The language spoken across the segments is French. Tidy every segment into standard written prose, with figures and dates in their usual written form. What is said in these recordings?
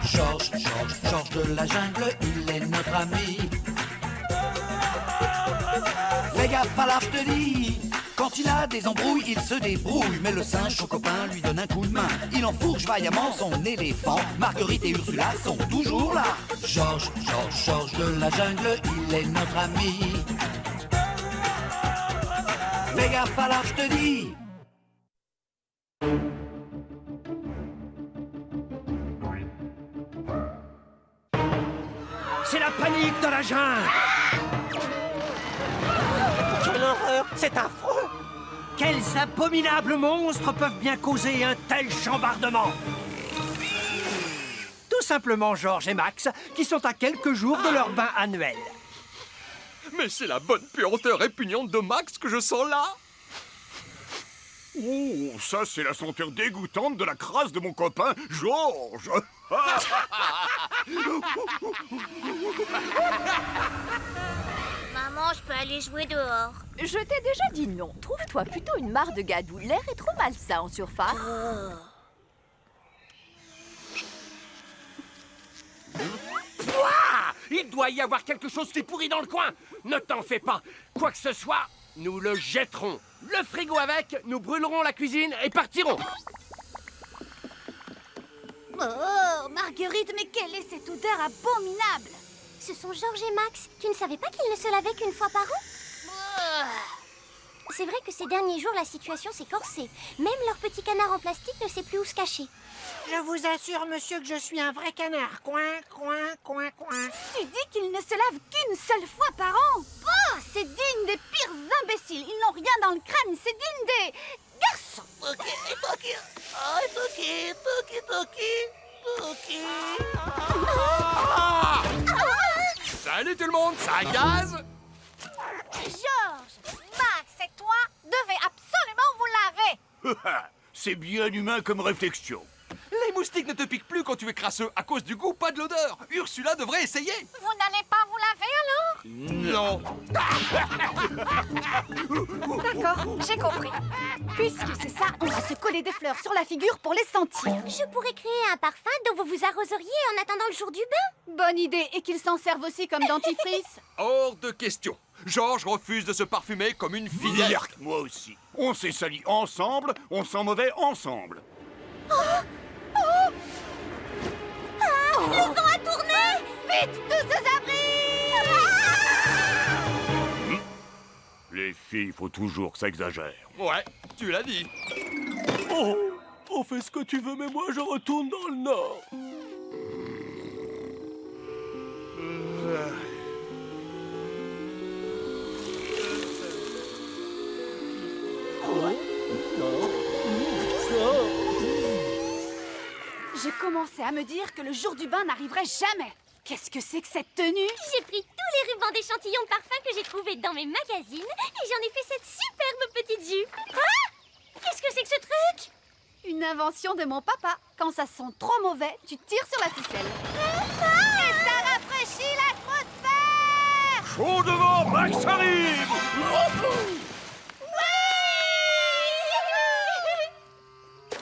Georges de la jungle, il est notre ami. Fais gaffe à l'arbre, je te dis. Quand il a des embrouilles, il se débrouille. Mais le singe, son copain, lui donne un coup de main. Il enfourche vaillamment son éléphant. Marguerite et Ursula sont toujours là. Georges de la jungle, il est notre ami. Fais gaffe à l'arbre, je te dis. C'est la panique dans la jungle! Quelle horreur! C'est affreux! Quels abominables monstres peuvent bien causer un tel chambardement? Tout simplement Georges et Max, qui sont à quelques jours de leur bain annuel. Mais c'est la bonne puanteur répugnante de Max que je sens là. Oh, ça c'est la senteur dégoûtante de la crasse de mon copain Georges. Maman, je peux aller jouer dehors. Je t'ai déjà dit non. Trouve-toi plutôt une mare de gadou. L'air est trop malsain en surface. Pouah! Il doit y avoir quelque chose qui pourrit dans le coin. Ne t'en fais pas. Quoi que ce soit, nous le jetterons. Le frigo avec, nous brûlerons la cuisine et partirons. Oh, Marguerite, mais quelle est cette odeur abominable? Ce sont Georges et Max. Tu ne savais pas qu'ils ne se lavaient qu'une fois par an? C'est vrai que ces derniers jours, la situation s'est corsée. Même leur petit canard en plastique ne sait plus où se cacher. Je vous assure, monsieur, que je suis un vrai canard. Coin, coin, coin, coin. Tu dis qu'ils ne se lavent qu'une seule fois par an? Oh, c'est digne des pires imbéciles. Ils n'ont rien dans le crâne. C'est digne des garçons. Salut tout le monde, ça gaz? Georges, Max et toi devez absolument vous laver. C'est bien humain comme réflexion. Les moustiques ne te piquent plus quand tu es crasseux à cause du goût, pas de l'odeur. Ursula devrait essayer. Vous n'allez pas vous laver alors? Non. D'accord, j'ai compris. Puisque c'est ça, on va se coller des fleurs sur la figure pour les sentir. Je pourrais créer un parfum dont vous vous arroseriez en attendant le jour du bain. Bonne idée, et qu'ils s'en servent aussi comme dentifrice. Hors de question. Georges refuse de se parfumer comme une fillette. Yark, moi aussi. On s'est salis ensemble, on sent mauvais ensemble. Le vent a tourné. Vite, tous aux abris. Les filles, faut toujours que ça exagère. Ouais, tu l'as dit. Oh, on fait ce que tu veux, mais moi je retourne dans le nord. J'ai commencé à me dire que le jour du bain n'arriverait jamais. Qu'est-ce que c'est que cette tenue? J'ai pris tous les rubans d'échantillons de parfum que j'ai trouvés dans mes magazines et j'en ai fait cette superbe petite jupe. Ah! Qu'est-ce que c'est que ce truc? Une invention de mon papa. Quand ça sent trop mauvais, tu tires sur la ficelle. Et ça rafraîchit l'atmosphère. Chaud devant, Max arrive.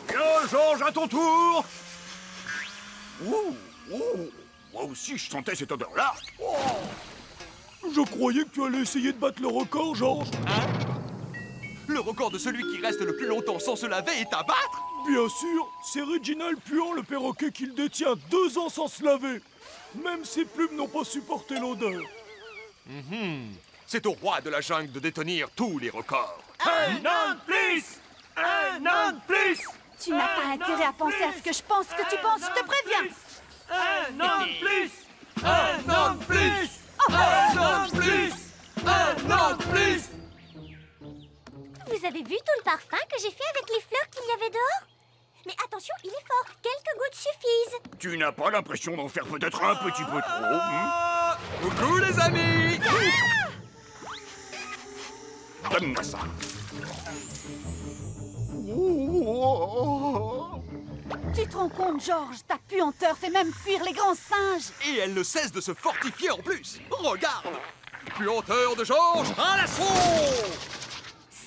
Bien, Georges, à ton tour. Ouh, ouh. Moi aussi, je sentais cette odeur-là. Je croyais que tu allais essayer de battre le record, Georges. Le record de celui qui reste le plus longtemps sans se laver est à battre. Bien sûr, c'est Reginald Puant, le perroquet, qui le détient 2 ans sans se laver. Même ses plumes n'ont pas supporté l'odeur. C'est au roi de la jungle de détenir tous les records. Un an de plus! Un an de plus! Tu n'as pas intérêt à penser à ce que je pense que tu penses, je te préviens. Un an de plus! Un an de plus! Un an de plus! Un an de plus! Vous avez vu tout le parfum que j'ai fait avec les fleurs qu'il y avait dehors? Mais attention, il est fort. Quelques gouttes suffisent. Tu n'as pas l'impression d'en faire peut-être un petit peu trop, Coucou les amis. Donne-moi ça. Tu te rends compte, Georges, ta puanteur fait même fuir les grands singes. Et elle ne cesse de se fortifier en plus. Regarde. Puanteur de Georges à l'assaut.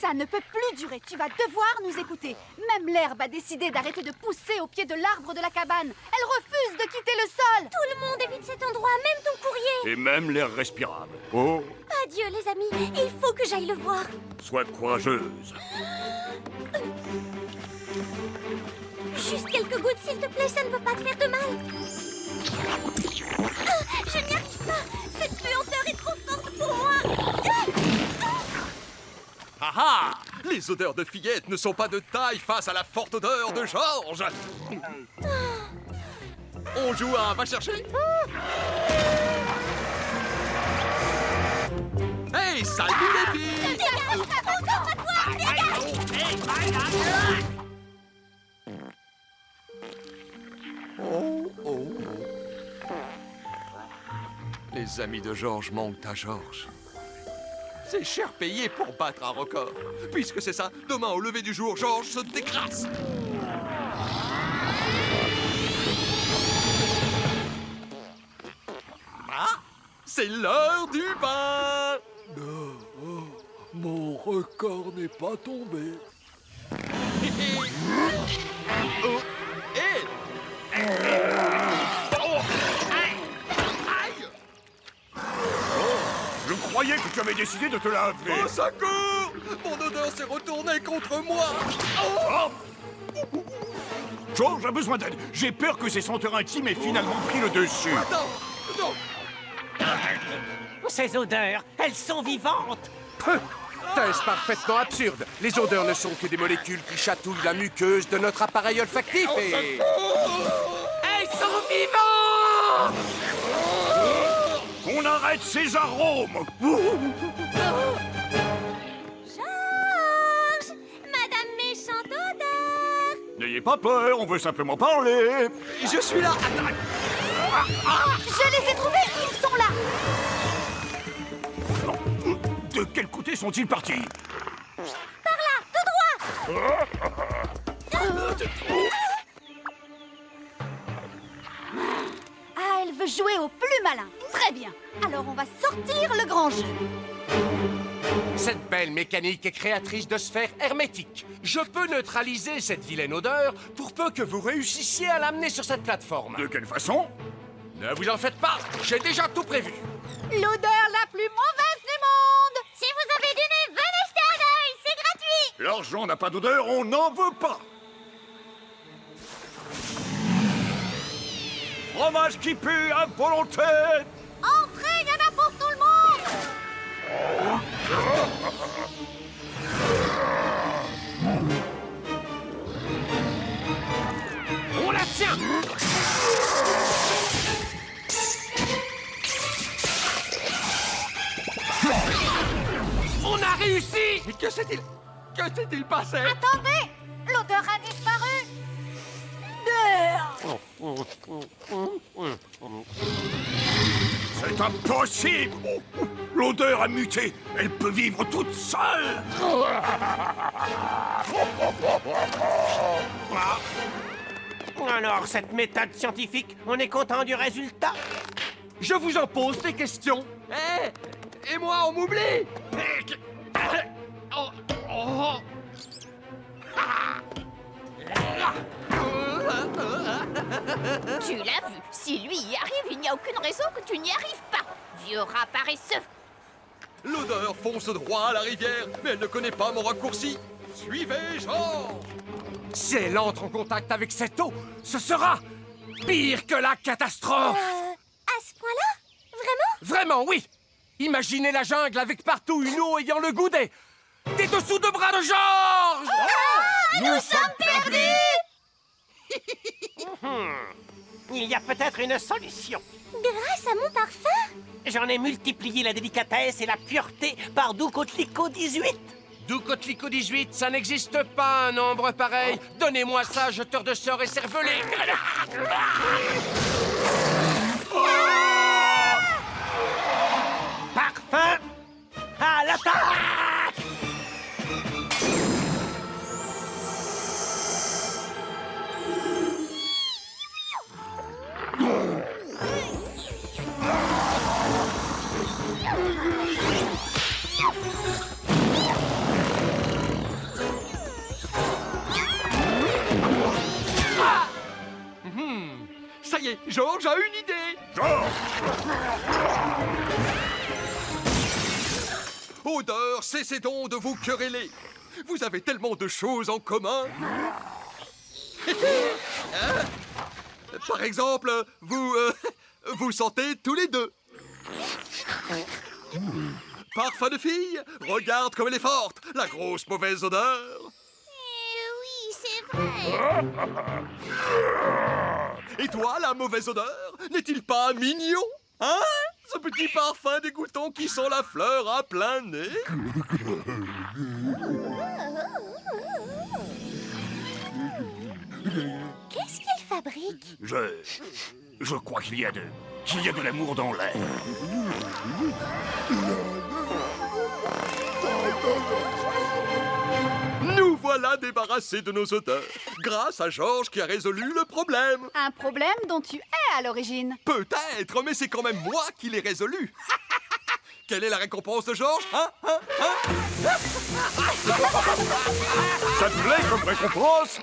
Ça ne peut plus durer. Tu vas devoir nous écouter. Même l'herbe a décidé d'arrêter de pousser au pied de l'arbre de la cabane. Elle refuse de quitter le sol. Tout le monde évite cet endroit, même ton courrier. Et même l'air respirable. Oh, Adieu, les amis. Il faut que j'aille le voir. sois courageuse. Juste quelques gouttes, s'il te plaît. Ça ne peut pas te faire de mal. Je n'y arrive pas. Cette puanteur est trop forte pour moi. Ah ah! Les odeurs de fillettes ne sont pas de taille face à la forte odeur de Georges. On joue à va chercher? Hey, salut les filles! Oh, oh, oh. Les amis de Georges manquent à Georges. C'est cher payé pour battre un record. Puisque c'est ça, demain au lever du jour, Georges se décrasse. Ah, c'est l'heure du bain. Mon record n'est pas tombé. Oh, hé! Oh, aïe! Je croyais que tu avais décidé de te laver. Au secours! Mon odeur s'est retournée contre moi. Oh! Georges a besoin d'aide. J'ai peur que ses senteurs intimes aient finalement pris le dessus. Non, non. Ces odeurs, elles sont vivantes. Est-ce parfaitement absurde? Les odeurs ne sont que des molécules qui chatouillent la muqueuse de notre appareil olfactif et... Elles sont vivantes. Qu'on arrête ces arômes. Georges! Madame méchante odeur! N'ayez pas peur, on veut simplement parler. Je suis là. Je les ai trouvés. Ils sont là. De quel côté sont-ils partis? Par là, tout droit! Ah, elle veut jouer au plus malin. Très bien. Alors on va sortir le grand jeu. Cette belle mécanique est créatrice de sphères hermétiques. Je peux neutraliser cette vilaine odeur pour peu que vous réussissiez à l'amener sur cette plateforme. De quelle façon? Ne vous en faites pas, j'ai déjà tout prévu. L'odeur la plus mauvaise du monde. Si vous avez du nez, venez jeter un œil, c'est gratuit! L'argent n'a pas d'odeur, on n'en veut pas. Fromage qui pue à volonté. Entrez, il y en a pour tout le monde! On la tient! On a réussi! Mais que s'est-il passé? Attendez, l'odeur a disparu. C'est impossible. L'odeur a muté. Elle peut vivre toute seule. Alors, cette méthode scientifique, on est content du résultat? Je vous en pose des questions. Hé! Et moi, on m'oublie! Tu l'as vu. Si lui y arrive, il n'y a aucune raison que tu n'y arrives pas. Vieux rat paresseux. L'odeur fonce droit à la rivière, mais elle ne connaît pas mon raccourci. Suivez Georges! Si elle entre en contact avec cette eau, ce sera pire que la catastrophe. À ce point-là? Vraiment? Vraiment, oui. Imaginez la jungle avec partout une eau ayant le goût des dessous de bras de Georges. Nous sommes perdus! Il y a peut-être une solution. Grâce à mon parfum? J'en ai multiplié la délicatesse et la pureté par Doukotliko 18. Doukotliko 18, ça n'existe pas un nombre pareil. Donnez-moi ça, jeteur de sorts et cervelé. Parfum à l'attaque! y est, Georges a une idée. Odeur, cessez donc de vous quereller. Vous avez tellement de choses en commun. Hein? Par exemple, vous sentez tous les deux. Parfum de fille, regarde comme elle est forte. La grosse mauvaise odeur. Oui, c'est vrai. Et toi, la mauvaise odeur, n'est-il pas mignon? Hein? Ce petit parfum dégoûtant qui sent la fleur à plein nez. Qu'est-ce qu'il fabrique? Je crois qu'il y a de l'amour dans l'air. Nous voilà débarrassés de nos odeurs, grâce à Georges qui a résolu le problème. Un problème dont tu es à l'origine. Peut-être, mais c'est quand même moi qui l'ai résolu. Quelle est la récompense de Georges? Ça te plaît comme récompense?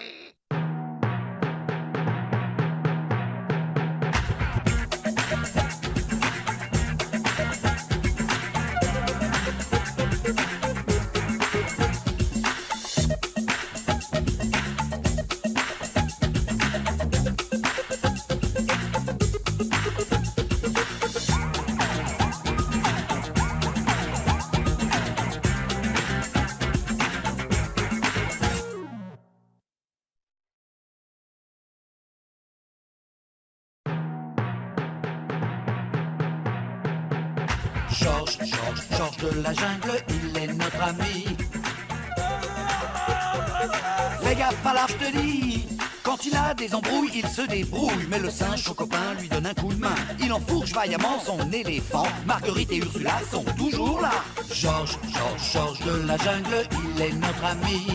Georges de la jungle, il est notre ami. Fais gaffe à l'arbre, je te dis. Quand il a des embrouilles, il se débrouille. Mais le singe, son copain, lui donne un coup de main. Il enfourche vaillamment son éléphant. Marguerite et Ursula sont toujours là. Georges de la jungle, il est notre ami.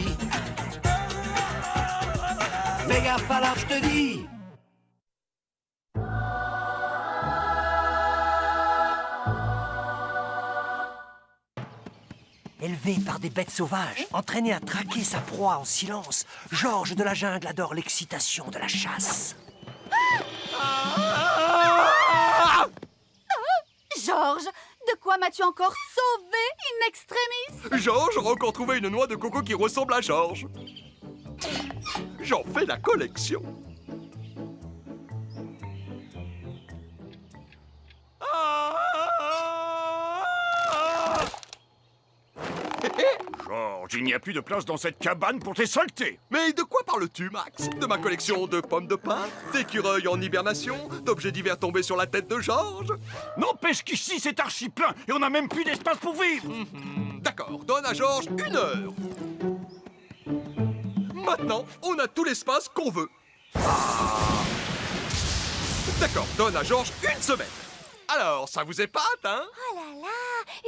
Fais gaffe à l'arbre, je te dis. Élevé par des bêtes sauvages, entraîné à traquer sa proie en silence, Georges de la jungle adore l'excitation de la chasse. Georges, de quoi m'as-tu encore sauvé in extremis? Georges a encore trouvé une noix de coco qui ressemble à Georges. J'en fais la collection. Georges, il n'y a plus de place dans cette cabane pour tes saletés. Mais de quoi parles-tu, Max? De ma collection de pommes de pin, d'écureuils en hibernation, d'objets divers tombés sur la tête de Georges? N'empêche qu'ici c'est archi plein et on n'a même plus d'espace pour vivre. D'accord, donne à Georges 1 heure. Maintenant, on a tout l'espace qu'on veut. D'accord, donne à Georges 1 semaine. Alors, ça vous épate, hein? Oh là là,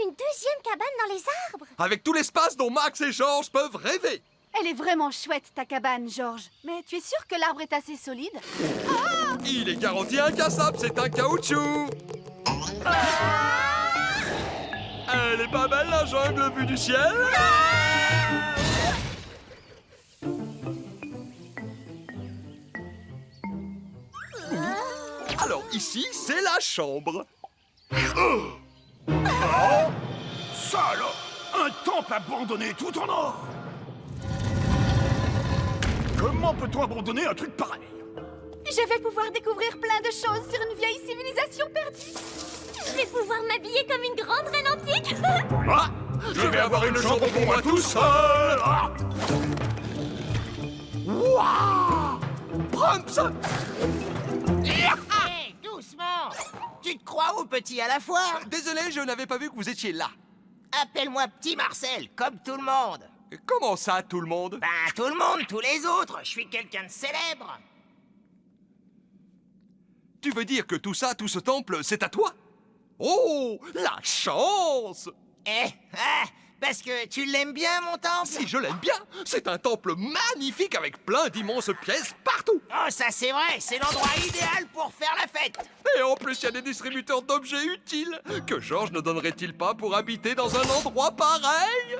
une deuxième cabane dans les arbres. Avec tout l'espace dont Max et Georges peuvent rêver. Elle est vraiment chouette, ta cabane, Georges. Mais tu es sûr que l'arbre est assez solide? Il est garanti incassable, c'est un caoutchouc. Elle est pas belle, la jungle vue du ciel? Alors ici, c'est la chambre. Ça alors, un temple abandonné tout en or. Comment peut-on abandonner un truc pareil? Je vais pouvoir découvrir plein de choses sur une vieille civilisation perdue. Je vais pouvoir m'habiller comme une grande reine antique. Ah, je vais avoir une chambre pour moi tout seul. Ah. Waouh! Prumps! Hé, doucement! Tu te crois où, petit, à la foire? Désolé, je n'avais pas vu que vous étiez là. Appelle-moi Petit Marcel, comme tout le monde. Comment ça, tout le monde? Ben, tout le monde, tous les autres. Je suis quelqu'un de célèbre. Tu veux dire que tout ça, tout ce temple, c'est à toi? Oh, la chance! Parce que tu l'aimes bien, mon temple? Si je l'aime bien, c'est un temple magnifique avec plein d'immenses pièces partout. Oh, ça c'est vrai, c'est l'endroit idéal pour faire la fête. Et en plus, il y a des distributeurs d'objets utiles. Que Georges ne donnerait-il pas pour habiter dans un endroit pareil?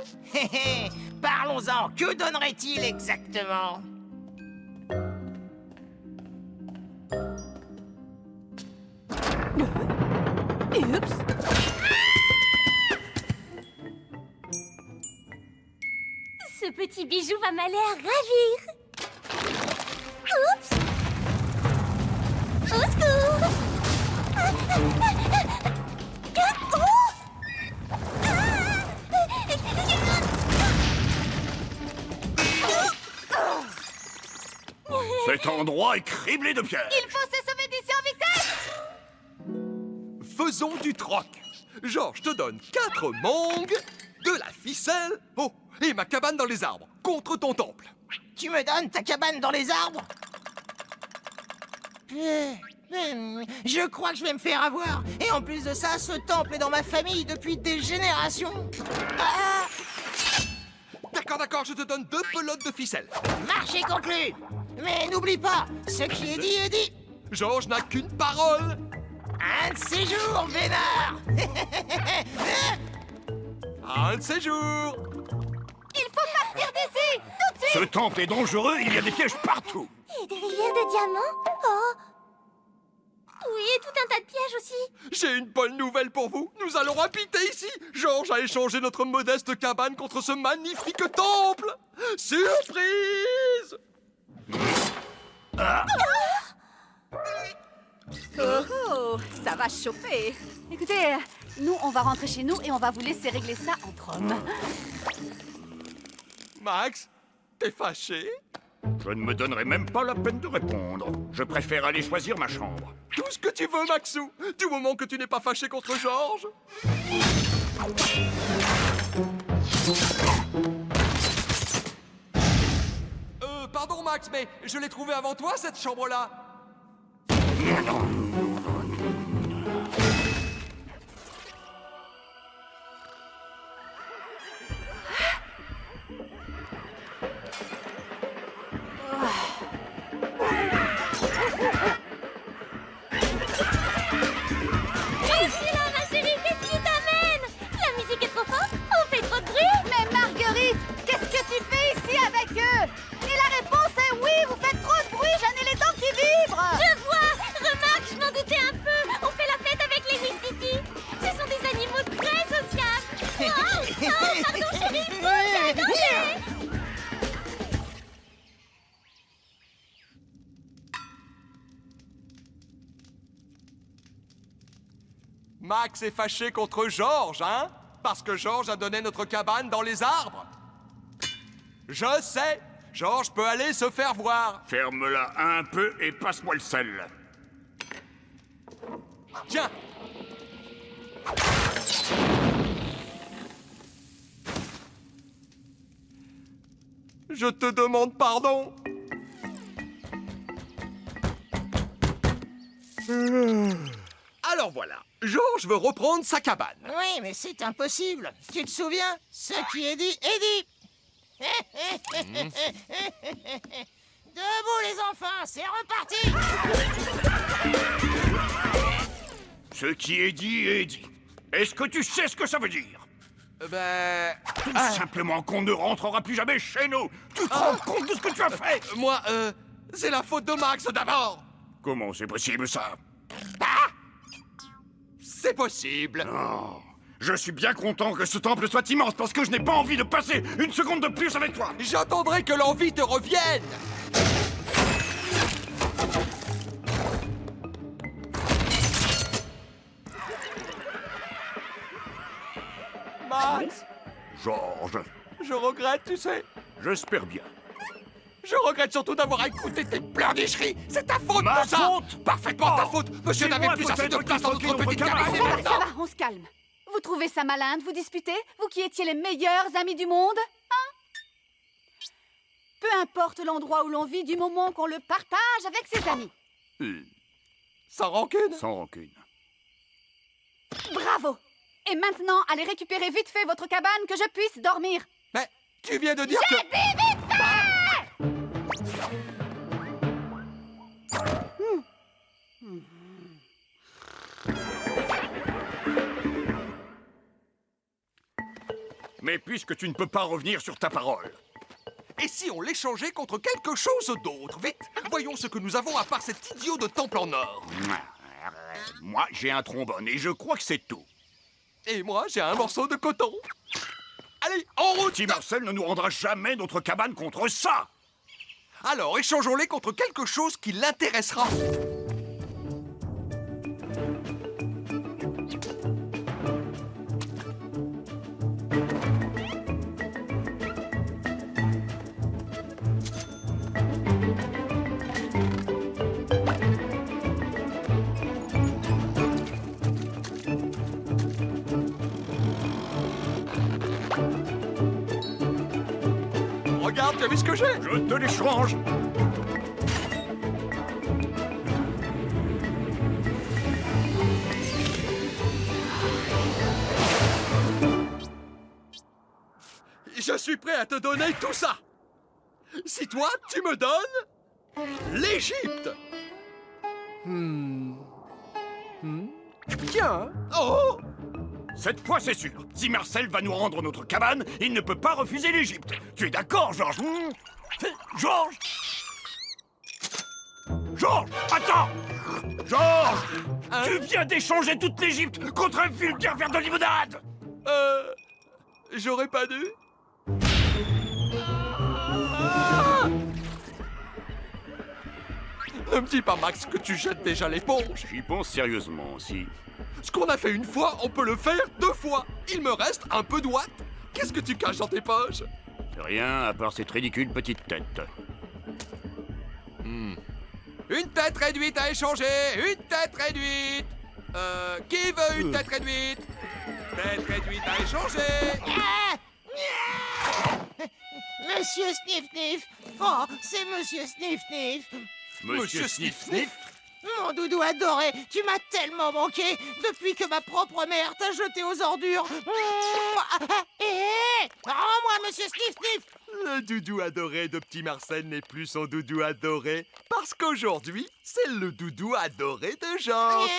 Parlons-en, que donnerait-il exactement? Oups. Ce petit bijou va m'aller à ravir. Oups. Au secours. Cet endroit est criblé de pierres. Il faut se sauver d'ici en vitesse. Faisons du troc. Genre, je te donne 4 mangues, de la ficelle, oh, et ma cabane dans les arbres, contre ton temple. Tu me donnes ta cabane dans les arbres? Je crois que je vais me faire avoir. Et en plus de ça, ce temple est dans ma famille depuis des générations. Ah! D'accord, je te donne 2 pelotes de ficelle. Marché conclu. Mais n'oublie pas, ce qui est dit est dit. Georges n'a qu'une parole. Un de ces jours, Vénard. Un de ces jours. Il faut partir d'ici, tout de suite. Ce temple est dangereux, il y a des pièges partout. Et des rivières de diamants. Oh. Oui, et tout un tas de pièges aussi. J'ai une bonne nouvelle pour vous. Nous allons habiter ici. Georges a échangé notre modeste cabane contre ce magnifique temple. Surprise! Oh, ça va chauffer. Écoutez, nous, on va rentrer chez nous et on va vous laisser régler ça entre hommes. Max, t'es fâché? Je ne me donnerai même pas la peine de répondre. Je préfère aller choisir ma chambre. Tout ce que tu veux, Maxou, du moment que tu n'es pas fâché contre Georges. Pardon, Max, mais je l'ai trouvée avant toi, cette chambre-là. Max est fâché contre Georges, hein? Parce que Georges a donné notre cabane dans les arbres. Je sais, Georges peut aller se faire voir. Ferme-la un peu et passe-moi le sel. Tiens. Je te demande pardon. Alors voilà, Georges veut reprendre sa cabane. Oui, mais c'est impossible. Tu te souviens? Ce qui est dit est dit. Debout les enfants, c'est reparti. Ce qui est dit est dit. Est-ce que tu sais ce que ça veut dire? Tout simplement qu'on ne rentrera plus jamais chez nous. Tu te rends compte de ce que tu as fait? Moi, c'est la faute de Max d'abord. Comment c'est possible, ça? C'est possible. Non. Je suis bien content que ce temple soit immense parce que je n'ai pas envie de passer une seconde de plus avec toi. J'attendrai que l'envie te revienne. Max, Georges, je regrette, tu sais. j'espère bien. Je regrette surtout d'avoir écouté tes pleurnicheries. C'est ta faute, Ma tout ça. faute? Parfaitement ta faute. Monsieur c'est n'avait moi plus assez de peut-être place dans qui notre faut petite qu'il cabane. faut et Ça va, maintenant- ça va, on se calme. Vous trouvez ça malin de vous disputer? Vous qui étiez les meilleurs amis du monde? Hein? Peu importe l'endroit où l'on vit, du moment qu'on le partage avec ses amis. Sans rancune. Sans rancune. Bravo! Et maintenant, allez récupérer vite fait votre cabane que je puisse dormir. Mais tu viens de dire que... J'ai dit vite fait! Mais puisque tu ne peux pas revenir sur ta parole... Et si on l'échangeait contre quelque chose d'autre? Vite, voyons ce que nous avons à part cet idiot de temple en or. Moi, j'ai un trombone et je crois que c'est tout. Et moi, j'ai un morceau de coton. Allez, en route! Petit Marcel ne nous rendra jamais notre cabane contre ça. Alors, échangeons-les contre quelque chose qui l'intéressera. Regarde, tu as vu ce que j'ai? Je te l'échange. Je suis prêt à te donner tout ça. Si toi, tu me donnes l'Égypte. Tiens, Oh! Cette fois, c'est sûr. Si Marcel va nous rendre notre cabane, il ne peut pas refuser l'Égypte. Tu es d'accord, Georges? Georges? Georges, attends! Georges! Tu viens d'échanger toute l'Égypte contre un vulgaire verre de limonade! J'aurais pas dû. Ne me dis pas, Max, que tu jettes déjà l'éponge. J'y pense sérieusement, si. Ce qu'on a fait une fois, on peut le faire 2 fois. Il me reste un peu de ouate. Qu'est-ce que tu caches dans tes poches? Rien à part cette ridicule petite tête. Une tête réduite à échanger. Une tête réduite. Qui veut une tête réduite? Tête réduite à échanger. Monsieur Sniff-Sniff. Oh, c'est Monsieur Sniff-Sniff. Monsieur Sniff-Sniff? Mon doudou adoré, tu m'as tellement manqué depuis que ma propre mère t'a jeté aux ordures. Rends-moi, Monsieur Sniff-Sniff. Le doudou adoré de petit Marcel n'est plus son doudou adoré parce qu'aujourd'hui, c'est le doudou adoré de Georges.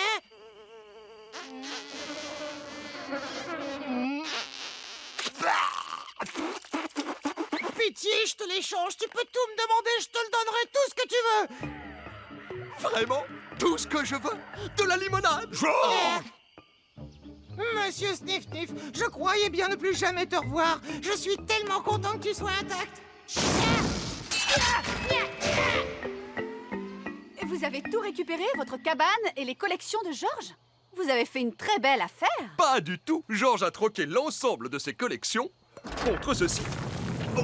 Pitié, je te l'échange. Tu peux tout me demander, je te le donnerai tout ce que tu veux. Vraiment? Tout ce que je veux? De la limonade? Georges! Monsieur Sniff-Sniff, je croyais bien ne plus jamais te revoir. Je suis tellement content que tu sois intact. Vous avez tout récupéré, votre cabane et les collections de Georges? Vous avez fait une très belle affaire. Pas du tout. Georges a troqué l'ensemble de ses collections contre ceci. Oh.